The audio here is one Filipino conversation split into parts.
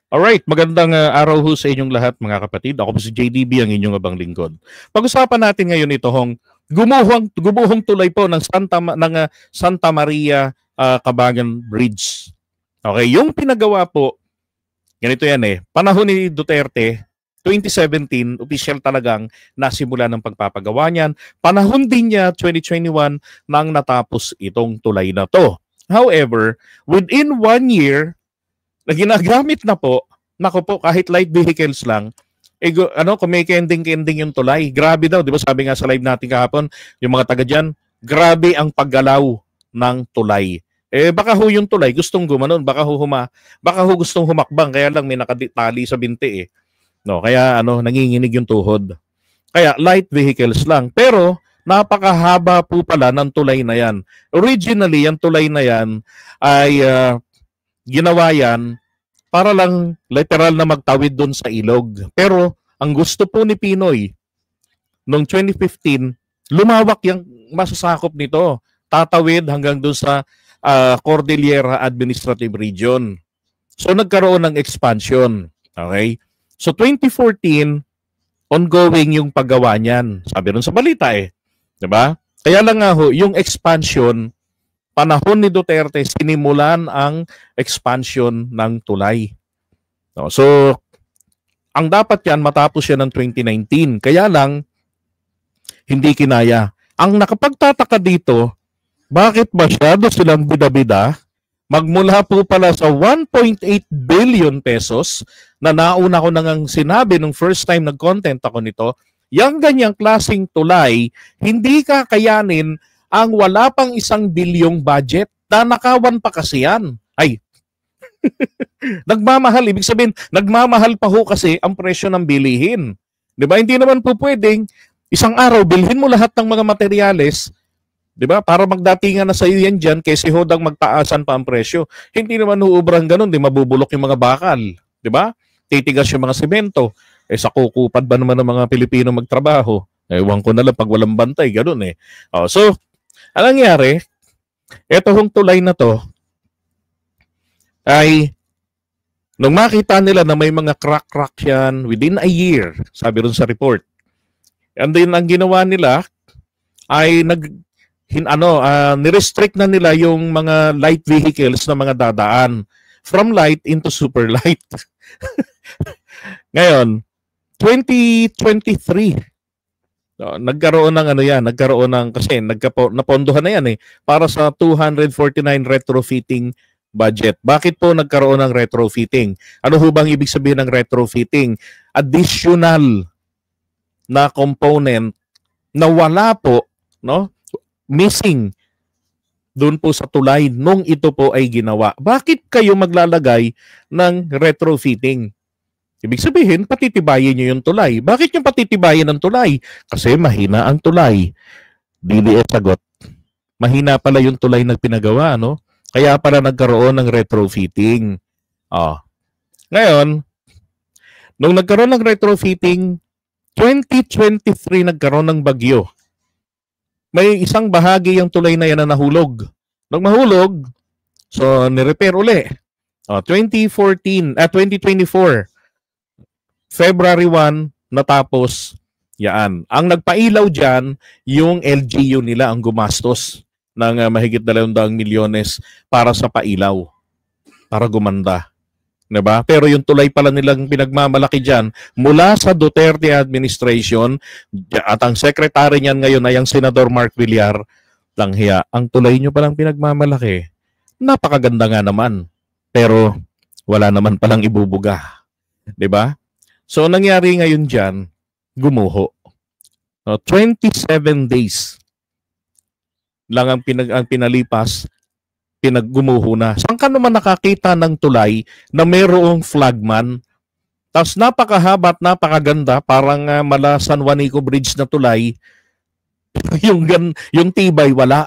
Alright, magandang araw ho sa inyong lahat mga kapatid. Ako po si JDB, ang inyong abang lingkod. Pag-usapan natin ngayon itong gumuhong tulay po ng Santa Maria Cabagan Bridge. Okay, yung pinagawa po, ganito yan panahon ni Duterte, 2017, official talagang nasimula ng pagpapagawa niyan. Panahon din niya, 2021, nang natapos itong tulay na to. However, within 1 year, na ginagamit na po, nako po, kahit light vehicles lang, kumikending-kending yung tulay. Grabe daw, di ba sabi nga sa live natin kahapon, yung mga taga dyan, grabe ang paggalaw ng tulay. Baka ho yung tulay, gustong gumanon, baka ho gustong humakbang, kaya lang may nakatali sa binti No, kaya nanginginig yung tuhod. Kaya light vehicles lang. Pero, napakahaba po pala ng tulay na yan. Originally, yung tulay na yan ay ginawa yan para lang literal na magtawid doon sa ilog. Pero ang gusto po ni Pinoy noong 2015, lumawak yung masasakop nito. Tatawid hanggang doon sa Cordillera Administrative Region. So nagkaroon ng expansion. Okay? So 2014, ongoing yung paggawa niyan. Sabi rin sa balita Diba? Kaya lang nga ho, yung expansion, panahon ni Duterte, sinimulan ang expansion ng tulay. No, so, ang dapat yan, matapos yan ng 2019. Kaya lang, hindi kinaya. Ang nakapagtataka dito, bakit masyado silang bida-bida? Magmula po pala sa 1.8 billion pesos na nauna ko nang sinabi nung first time nag-content ako nito, yung ganyang klaseng tulay, hindi kakayanin ang wala pang 1 bilyong budget. Nanakawan pa kasi yan. Ay, nagmamahal. Ibig sabihin, nagmamahal pa ho kasi ang presyo ng bilihin. Di ba? Hindi naman po pwedeng isang araw, bilhin mo lahat ng mga materyales, di ba? Para magdatingan na sa iyo yan dyan, kasi hodang magtaasan pa ang presyo. Hindi naman huubrang ganun, di mabubulok yung mga bakal. Di ba? Titigas yung mga simento. Sa kukupad ba naman ng mga Pilipino magtrabaho? Ewan ko na lang pag walang bantay, ganun So, anong nangyari? Ito hong tulay na to ay nung makita nila na may mga crack-crack yan within a year, sabi rin sa report. And then ang ginawa nila ay nirestrict na nila yung mga light vehicles na mga dadaan from light into super light. Ngayon, 2023, nagkaroon ng kasi napondohan na yan para sa 249 retrofitting budget. Bakit po nagkaroon ng retrofitting? Ano ho bang ibig sabihin ng retrofitting? Additional na component na wala po, missing doon po sa tulay nung ito po ay ginawa. Bakit kayo maglalagay ng retrofitting? Ibig sabihin, patitibayin nyo yung tulay. Bakit yung patitibayin ng tulay? Kasi mahina ang tulay. Dili sagot. Mahina pala yung tulay na pinagawa, Kaya pala nagkaroon ng retrofitting. Ngayon, nung nagkaroon ng retrofitting, 2023 nagkaroon ng bagyo. May isang bahagi yung tulay na yan na nahulog. Nung mahulog, so nirepair uli. 2024, February 1, natapos yan. Ang nagpailaw dyan, yung LGU nila ang gumastos ng mahigit 200 milyones para sa pailaw, para gumanda. Diba? Pero yung tulay pala nilang pinagmamalaki dyan, mula sa Duterte administration, at ang secretary niyan ngayon ay ang Senador Mark Villar, langhiya, ang tulay nyo palang pinagmamalaki, napakaganda nga naman. Pero wala naman palang ibubuga. Diba? So, nangyari ngayon dyan, gumuho. 27 days lang ang pinalipas, pinaggumuho na. Saan ka naman nakakita ng tulay na mayroong flagman? Tapos napakahaba at napakaganda, parang mala San Juanico Bridge na tulay, yung tibay wala.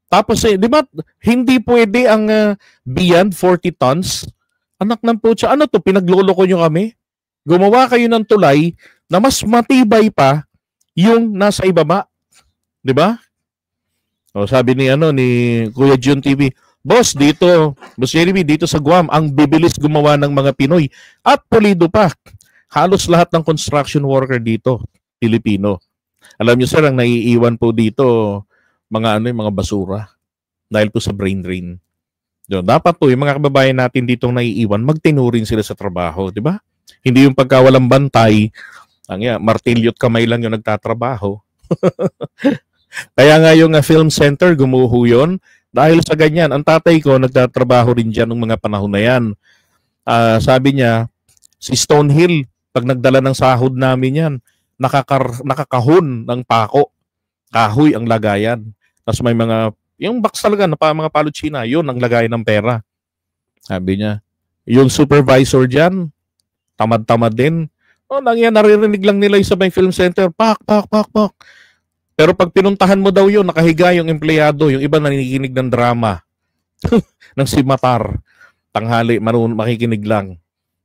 Tapos di ba, hindi pwede ang beyond 40 tons? Anak ng putya, ano to, pinagloloko nyo kami? Gumawa kayo ng tulay na mas matibay pa yung nasa ibaba. Di ba? O sabi ni Kuya Jun TV, Boss, Boss Jeremy, dito sa Guam, ang bibilis gumawa ng mga Pinoy at pulido pa. Halos lahat ng construction worker dito, Pilipino. Alam niyo sir, ang naiiwan po dito, yung mga basura. Dahil po sa brain drain. Dapat po, yung mga kababayan natin ditong naiiwan, magtinurin sila sa trabaho, di ba? Hindi yung pagkawalang bantay, martilyot kamay lang yung nagtatrabaho. Kaya nga yung film center, gumuho yun. Dahil sa ganyan, ang tatay ko nagtatrabaho rin dyan ng mga panahon na yan. Sabi niya, si Stonehill, pag nagdala ng sahod namin yan, nakakahon ng pako. Kahoy ang lagayan. Tapos may yung box talaga, mga palutsina, yun ang lagayan ng pera. Sabi niya, yung supervisor dyan, tamad-tamad din. Naririnig lang nila yung sa may film center, pak. Pero pag pinuntahan mo daw yun, nakahiga yung empleyado, yung iba nanikinig ng drama, ng simatar, tanghali, makikinig lang.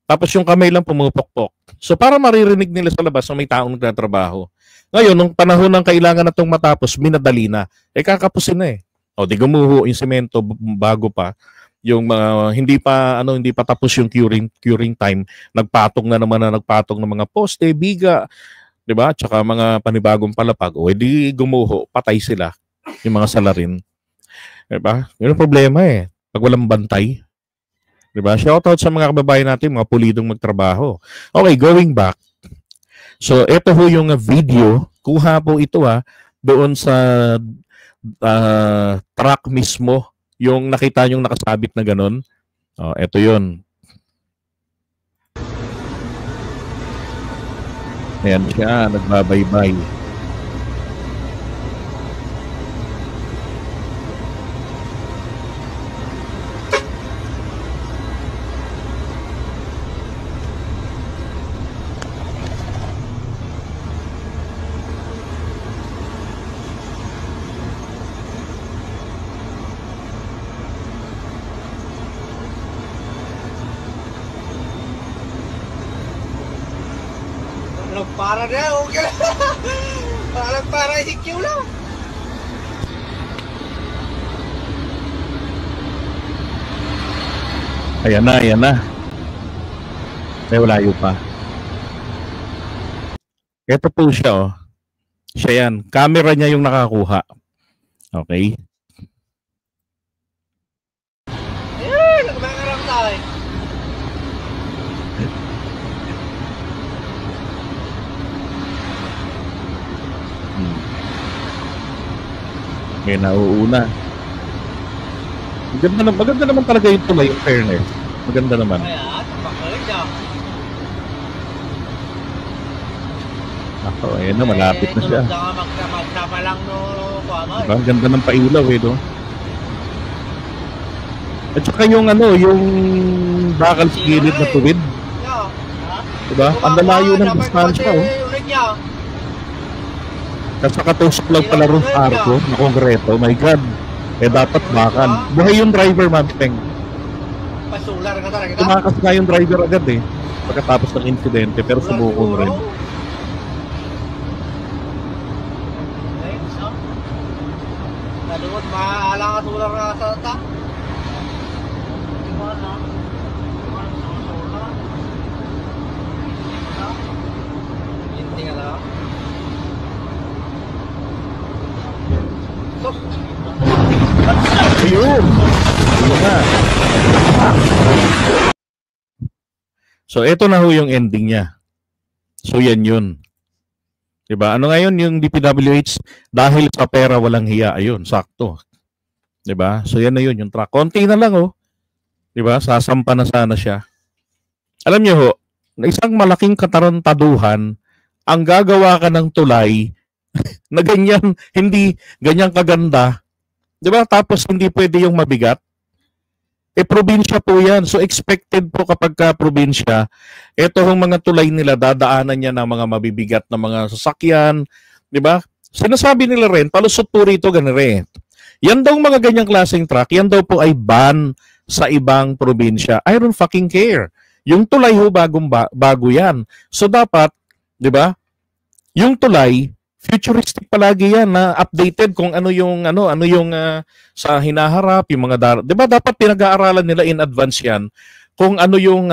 Tapos yung kamay lang pumupokpok. So para maririnig nila sa labas na may taong nagtatrabaho. Ngayon, nung panahon ng kailangan na itong matapos, minadali na. Kakapusin na eh. Di gumuho yung semento bago pa. Yung hindi pa tapos yung curing time, nagpatong ng mga poste, biga, 'di ba? Tsaka mga panibagong palapag, edi gumuho, patay sila yung mga salarin. 'Di ba? Yun ang problema eh. Pag walang bantay. 'Di ba? Shoutout sa mga kababayan natin, mga pulidong magtrabaho. Okay, going back. So, ito ho yung video, kuha po ito doon sa truck mismo, yung nakita yung nakasabit na ganun. Ito yun. Ayan siya, nagbabaybay. Para na, okay lang. Para ICQ lang. Ayan na. Wala pa. Ito po siya, Siya yan. Camera niya yung nakakuha. Okay? Nagmakarang tayo. May nauuna. Maganda naman talaga yung tulay, yung fairness. Maganda naman. Ayan, makalit ah. Ayan na, malapit na siya. Magsama lang no, diba? Ang ganda ng pailaw At saka yung bakal sa gilid na tuwid. Diba? Ang lalayo ng distansya Kasi katusok lang pala roof arco na kongreto. My God. Dapat bakal. Buhay yung driver, Mabteng. Pasular ka talaga. Tumakas nga yung driver agad pagkatapos ng insidente, pero sumukong rin. Naluot, maalang ka sular na sa ta. Gimana? Hindi nga lang. Ayun na. So, ito na ho yung ending niya. So, yan yun. Diba? Ano ngayon yung DPWH? Dahil sa pera walang hiya. Ayun, sakto. Diba? So, yan na yun. Yung truck. Konti na lang, Diba? Sasampa na sana siya. Alam niyo ho, isang malaking katarantaduhan ang gagawa ka ng tulay na ganyan, hindi ganyan kaganda. Diba? Tapos hindi pwede yung mabigat. Probinsya po yan. So expected po kapag ka probinsya, ito hong mga tulay nila, dadaanan niya ng mga mabibigat na mga sasakyan. Diba? Sinasabi nila rin, palusot po rito ganire. Yan daw mga ganyang klaseng truck, yan daw po ay ban sa ibang probinsya. I don't fucking care. Yung tulay ho bago yan. So dapat, diba? Yung tulay, futuristic palagi yan na updated kung ano yung sa hinaharap, yung mga 'di ba dapat pinag-aaralan nila in advance yan kung ano yung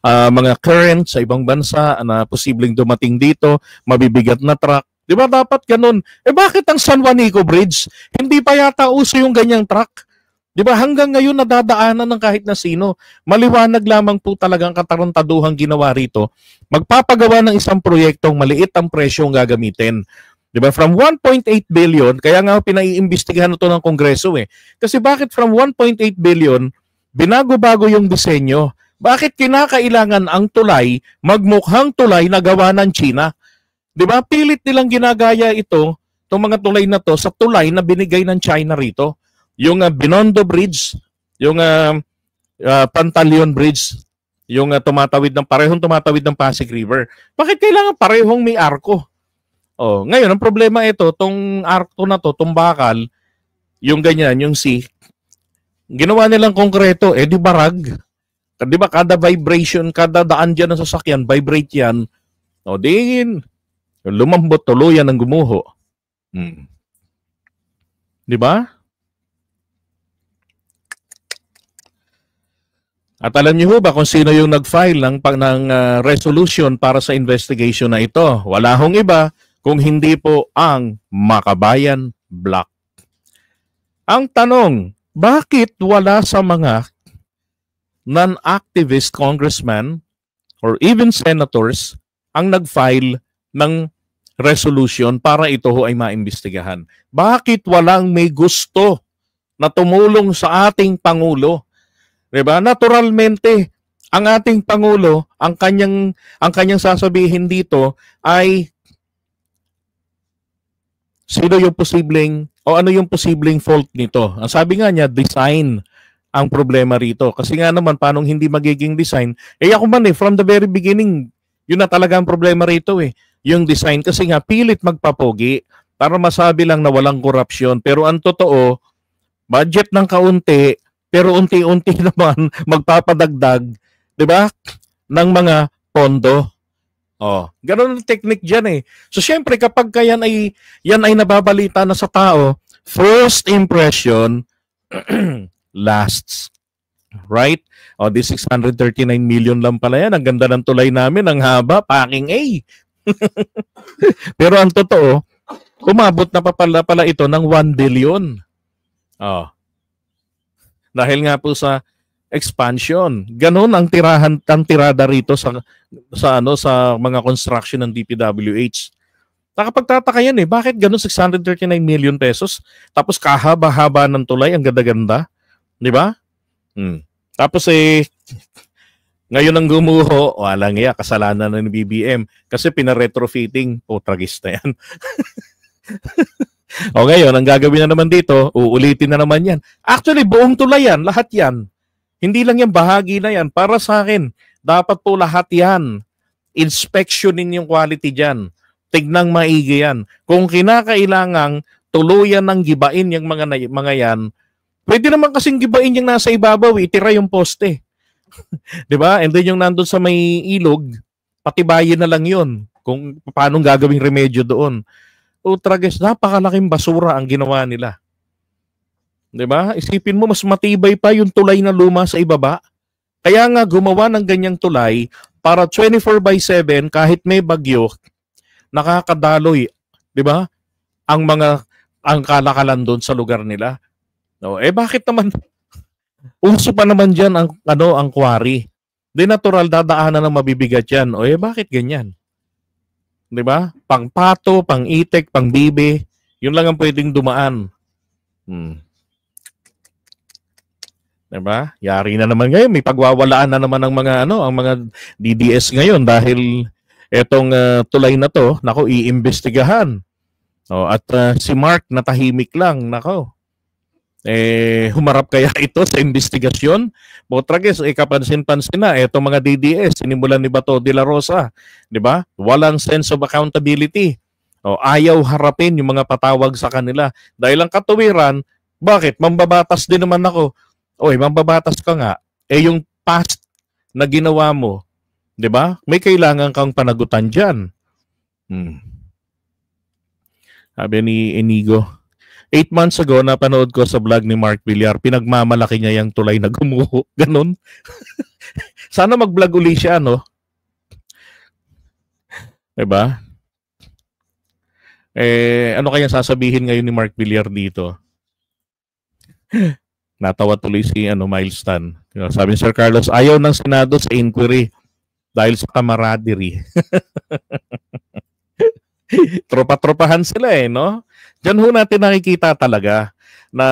mga current sa ibang bansa na posibleng dumating dito, mabibigat na truck. 'Di ba dapat ganun? Bakit ang San Juanico Bridge hindi pa yata uso yung ganyang truck? 'Di ba hanggang ngayon nadadaanan ng kahit na sino. Maliwanag lamang po talagang katarantaduhang ginawa rito. Magpapagawa ng isang proyektong maliit ang presyo ang gagamitin. 'Di ba? From 1.8 billion, kaya nga pinaiimbestigahan ito ng Kongreso eh. Kasi bakit from 1.8 billion binago-bago yung disenyo? Bakit kinakailangan ang tulay magmukhang tulay na gawa ng China? 'Di ba? Pilit nilang ginagaya itong mga tulay na to sa tulay na binigay ng China rito. Yung Binondo Bridge, yung Pantaleon Bridge, yung parehong tumatawid ng Pasig River. Bakit kailangan parehong may arko? Oh, ngayon ang problema ito, tong arko na to, tong bakal, yung ganyan, yung C, ginawa nilang konkreto, di barag. Di ba kada vibration, kada daan dyan ng sasakyan, vibrate yan. O din, lumambot tuluyan ng gumuho. Di ba? At alam niyo ba kung sino yung nag-file ng resolution para sa investigation na ito? Wala hong iba kung hindi po ang Makabayan Bloc. Ang tanong, bakit wala sa mga non-activist congressman or even senators ang nag-file ng resolution para ito ho ay maimbestigahan? Bakit walang may gusto na tumulong sa ating Pangulo? Diba? Naturalmente, ang ating Pangulo, ang kanyang sasabihin dito ay sino yung posibleng o ano yung posibleng fault nito. Ang sabi nga niya, design ang problema rito. Kasi nga naman, paano hindi magiging design? Ako man from the very beginning, yun na talaga ang problema rito eh. Yung design, kasi nga pilit magpapogi para masabi lang na walang korupsyon. Pero ang totoo, budget ng kaunti, pero unti-unti naman magpapadagdag, 'di ba? Ng mga pondo. Ganun ang technique diyan eh. So syempre kapag yan ay nababalita na sa tao, first impression lasts. Right? This 639 million lang pala yan. Ang ganda ng tulay namin, ang haba, packing A. Pero ang totoo, umabot na pala ito ng 1 billion. Dahil nga po sa expansion. Ganun ang tirada rito sa mga construction ng DPWH. Nakapagtataka yan eh. Bakit ganun 639 million pesos? Tapos kahaba-haba ng tulay, ang ganda-ganda. 'Di ba? Tapos ngayon ang gumuho, walang iya, kasalanan ng BBM kasi pina-retrofitting. Tragista yan. Ngayon, ang gagawin na naman dito, uulitin na naman yan. Actually, buong tulay yan, lahat yan. Hindi lang yan, bahagi na yan. Para sa akin, dapat po lahat yan. Inspeksyonin yung quality dyan. Tignang maigi yan. Kung kinakailangang tuluyan ng gibain yung mga yan, pwede naman kasing gibain yung nasa ibabaw, itira yung poste. Diba? And then yung nandun sa may ilog, patibayin na lang yun. Kung paano gagawing remedyo doon. Trages, napakalaking basura ang ginawa nila. 'Di ba? Isipin mo, mas matibay pa yung tulay na luma sa ibaba. Kaya nga gumawa ng ganyang tulay para 24/7 kahit may bagyo, nakakadaloy, 'di ba? Ang kalakalan doon sa lugar nila. Bakit naman uso pa naman diyan ang quarry? Di natural dadaanan ng mabibigat yan. Bakit ganyan? 'Di ba? Pang-pato, pang-itek, pang-bibe, yun lang ang pwedeng dumaan. 'Di ba? Yari na naman ngayon, may pagwawalaan na naman ang mga DDS ngayon dahil etong tulay na to, nako, iimbestigahan. At si Mark natahimik lang, nako. Humarap kaya ito sa investigasyon? Botrages, kapansin-pansin na itong mga DDS, sinimulan ni Bato de la Rosa, 'di ba? Walang sense of accountability. Ayaw harapin yung mga patawag sa kanila. Dahil ang katuwiran, bakit? Mambabatas din naman ako. Mambabatas ka nga. Yung past na ginawa mo, 'di ba? May kailangan kang panagutan diyan. Sabi ni Inigo, 8 months ago, napanood ko sa vlog ni Mark Villar, pinagmamalaki niya yung tulay na gumuho. Ganon. Sana mag-vlog uli siya, no? Diba? Ano kaya sasabihin ngayon ni Mark Villar dito? Natawa tuloy si Miles Tan. Sabi ni Sir Carlos, ayaw ng Senado sa inquiry dahil sa camaraderie. Tropa-tropahan sila no? Diyan ho natin nakikita talaga na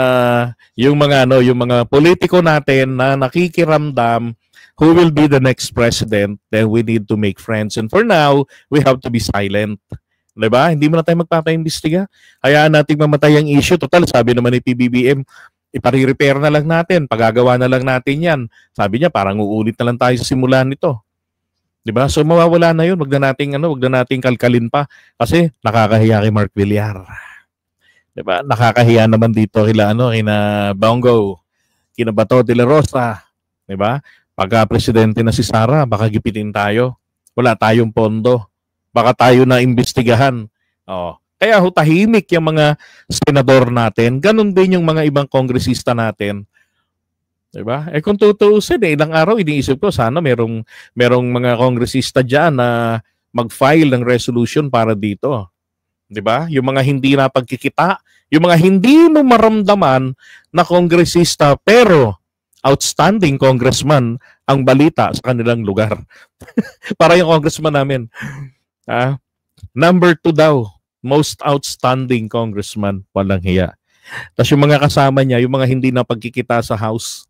yung mga politiko natin na nakikiramdam who will be the next president, then we need to make friends. And for now, we have to be silent. Diba? Hindi mo na tayo magpapaimbestiga. Hayaan natin mamatay ang issue. Total, sabi naman ni PBBM, ipare-repair na lang natin, pagagawa na lang natin yan. Sabi niya, parang uulit na lang tayo sa simulan nito. Diba? So mawawala na yun. Wag na nating kalkalin pa kasi nakakahiya kay Mark Villar. Diba? Nakakahiya naman dito kina Bongo, kina Bato de la Rosa, diba? Pagka presidente na si Sara, baka gipitin tayo. Wala tayong pondo. Baka tayo na imbestigahan. Kaya tahimik yung mga senador natin. Ganun din yung mga ibang kongresista natin. Diba? Kung tutuusin, ilang araw iniisip ko, sana merong mga kongresista dyan na mag-file ng resolution para dito. Diba? Yung mga hindi na pagkikita, yung mga hindi mo maramdaman na kongresista pero outstanding congressman ang balita sa kanilang lugar. Para yung congressman namin. Number 2 daw, most outstanding congressman, walang hiya. Tapos yung mga kasama niya, yung mga hindi na pagkikita sa House,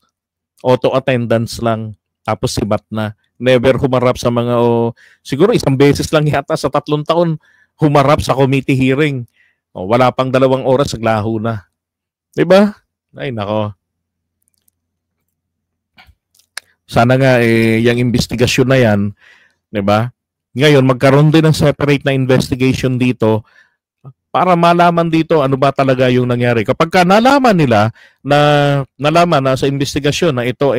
auto attendance lang, tapos sibat na. Never humarap sa mga, siguro isang beses lang yata sa 3 taon, humarap sa committee hearing. Wala pang 2 oras, naglaho na. Diba? Ay, nako. Sana nga, yung investigasyon na yan, diba? Ngayon, magkaroon din ng separate na investigation dito para malaman dito ano ba talaga yung nangyari. Kapag ka nalaman na sa investigasyon na ito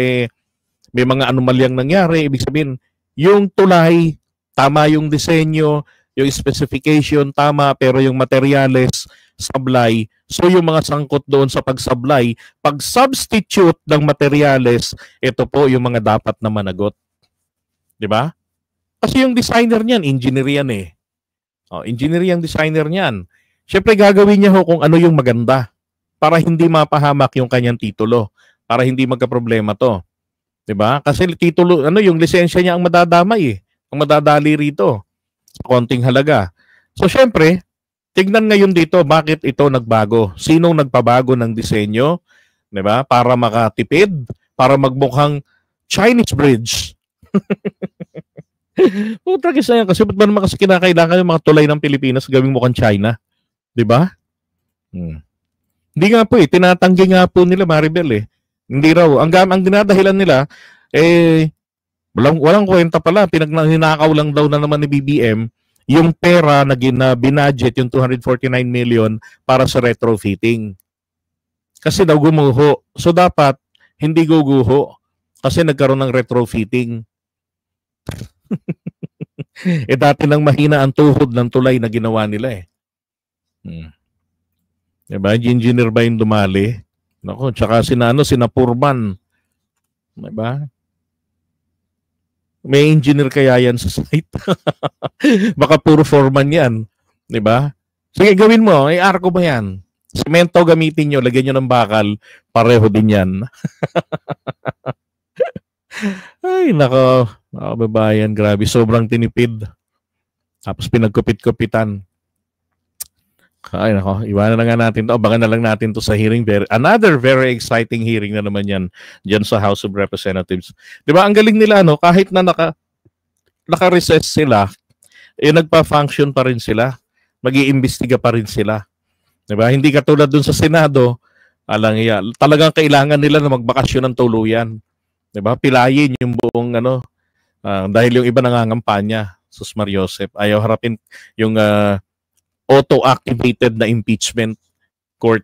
may mga anomalyang nangyari, ibig sabihin, yung tulay, tama yung disenyo, yung specification, tama, pero yung materyales, sablay. So yung mga sangkot doon sa pagsablay, pag-substitute ng materyales, ito po yung mga dapat na managot. Diba? Kasi yung designer niyan, engineer yan engineer yung designer niyan. Siyempre gagawin niya kung ano yung maganda para hindi mapahamak yung kanyang titulo, para hindi magka-problema to. 'Di ba? Kasi titulo, yung lisensya niya ang madadamay ang madadali rito sa konting halaga. So siyempre, tignan ngayon dito bakit ito nagbago. Sinong nagpabago ng disenyo, 'di ba? Para makatipid, para magmukhang Chinese bridge. Puta kasi yan. Kasi ba't ba naman kasi kinakailangan yung mga tulay ng Pilipinas gawing mukhang China? Diba? Hindi nga po tinatanggi nga po nila Maribel Hindi raw. Ang dinadahilan nila, walang kwenta pala. Hinakaw lang daw na naman ni BBM yung pera na binudget, yung 249 million para sa retrofitting. Kasi daw gumuho. So dapat, hindi guguho. Kasi nagkaroon ng retrofitting. Dati nang mahina ang tuhod ng tulay na ginawa nila Diba? Engineer ba yung dumali? Nako, tsaka sina Purman. Diba? May engineer kaya yan sa site? Baka puro foreman yan. Diba? Sige, gawin mo. Arko ba yan? Semento gamitin nyo, lagyan nyo ng bakal. Pareho din yan. Ay, nako. Babayan, grabe. Sobrang tinipid. Tapos pinagkupit-kupitan. Ay, nako. Iwanan na nga natin to. Abangan na lang natin to sa hearing. Another very exciting hearing na naman yan dyan sa House of Representatives. Di ba? Ang galing nila, kahit na naka-recess sila, nagpa-function pa rin sila. Mag-iimbestiga pa rin sila. Di ba? Hindi katulad dun sa Senado, talagang kailangan nila na magbakasyon ng tuluyan. Diba? Pilayin yung buong dahil yung iba nangangampanya, Sus Mariosep, ayaw harapin yung auto-activated na impeachment court.